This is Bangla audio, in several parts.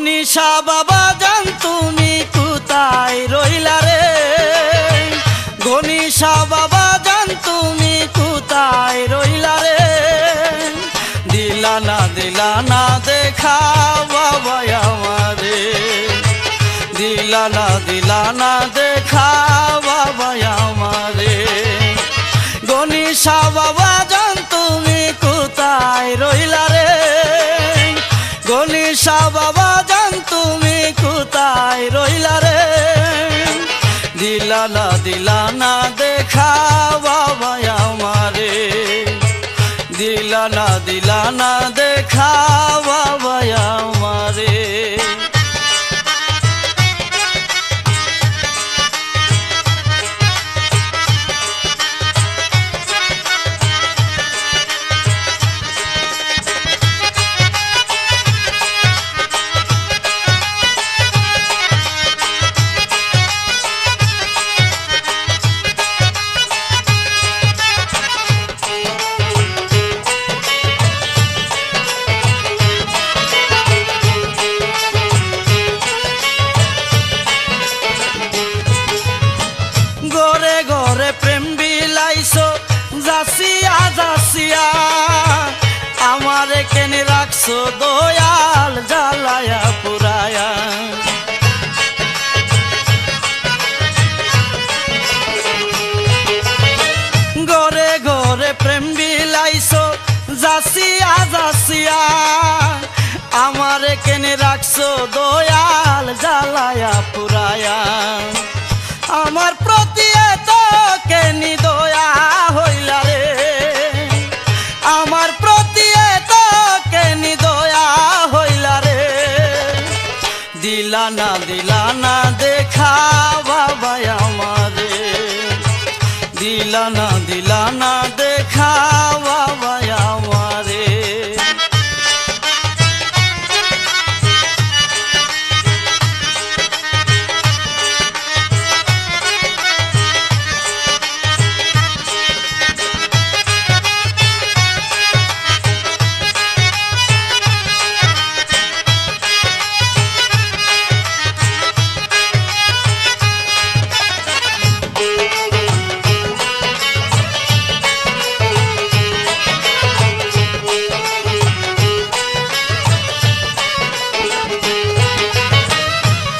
গনিশা বাবা জান তুমি কোথায় রইলা রে, গনিশা বাবা জান তুমি কোথায় রইলা রে, দিলা না দেখা বাবা আমারে, দিলা না দেখা বাবা আমারে। গনিশা বাবা জান তুমি কোথায় রইলা রে, গনিশা বাবা জান তুমি কোথায় রইলা রে, দিলা না দেখা বাবা আমারে, দিলা না দেখা বাবা আমারে। ঘরে ঘরে প্রেম বিলাইছো যাসিয়া যাসিয়া, আমারে কেনে রাখছো দয়াল জ্বালায়া পুরায়া। ঘরে ঘরে প্রেম বিলাইছো যাসিয়া যাসিয়া, আমারে কেনে রাখছো দয়াল জ্বালায়া পুরায়া। আমার প্রতি এত কেনি দয়া হইলা রে, আমার প্রতি এত কেনি দয়া হইলা রে, দিলা না দেখা বাবা আমারে, দিলা না দেখা বাবা আমারে।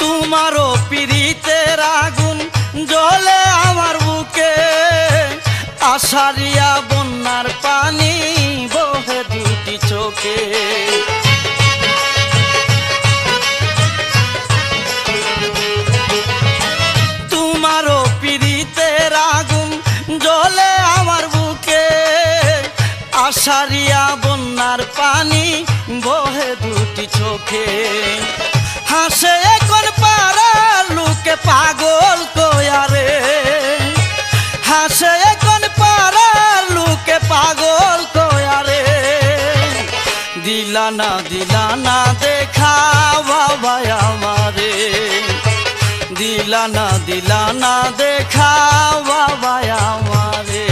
তোমারও পীড়িতের আগুন জ্বলে আমার বুকে, আষাঢ়িয়া বন্যার পানি বহে দুটি চোখে। তোমারও পীড়িতের আগুন জ্বলে আমার বুকে, আষাঢ়িয়া বন্যার পানি বহে দুটি চোখে। হাসে এখন পাড়ার লোকে পাগল কয়ারে, হাসে এখন পাড়ার লোকে পাগল কয়ারে, দিলা না দেখা বাবা আমারে, দিলা না দেখা বাবা আমারে।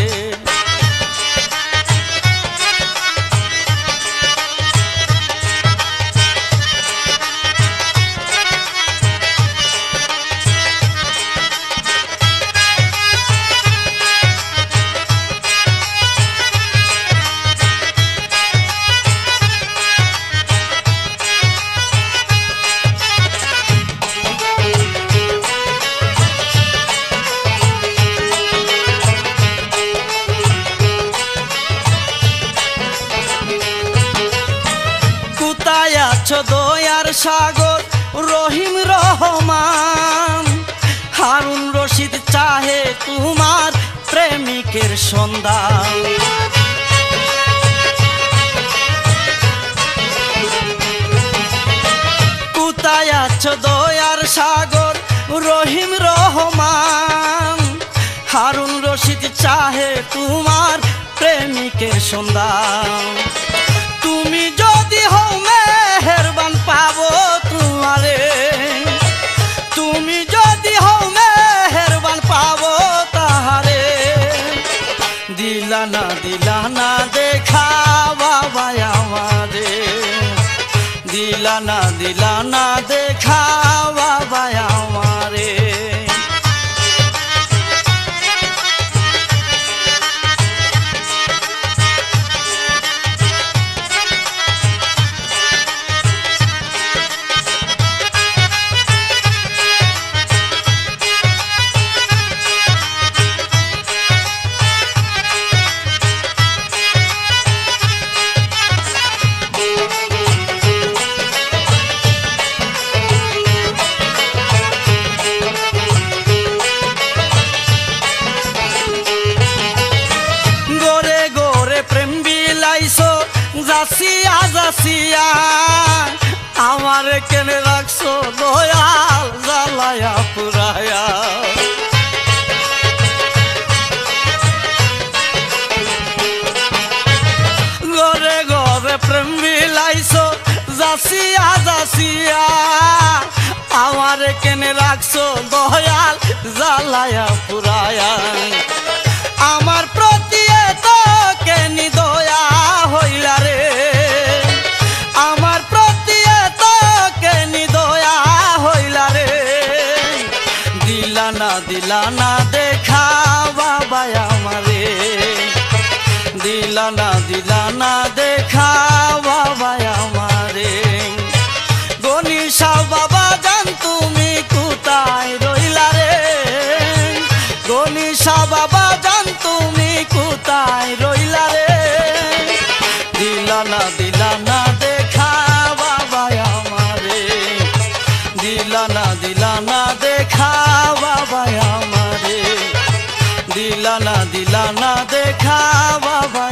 কোথায় আছো দয়ার সাগর রহিম রহমান, হারুন রশিদ চাহে তোমার প্রেমিকের সন্ধান। কোথায় আছো দয়ার সাগর রহিম রহমান, হারুন রশিদ চাহে তোমার প্রেমিকের সন্ধান। তুমি যদি হও মেহেরবান পাবো তোমারে, তুমি যদি হও মেহেরবান পাবো তাহারে, দিলা না দেখা বাবা আমারে, দিলা না দেখা বাবা আমারে। যাসিয়া যাসিয়া আমার কেনে রাখছো দয়াল জ্বালায়া পুরায়া। ঘরে ঘরে প্রেম বিলাইছো যাসিয়া যাসিয়া আমার কেনে রাখছো দয়াল জ্বালায়া পুরায়া। আমার প্রতি তো কেনি দয়া হইলা রে, আমার প্রতি তো কেনি দয়া হইলা রে। দিলা না দেখা বাবা আমারে, দিলা না দেখা বাবা আমারে। গণিশা বাবা জান তুমি কোথায় রইলা রে, গণিশা বাবা জান তুমি কোথায় রইলা রে। দিলা না দেখা বাবা আমারে, দিলা না দেখা বাবা আমারে, দিলা না দেখা বাবা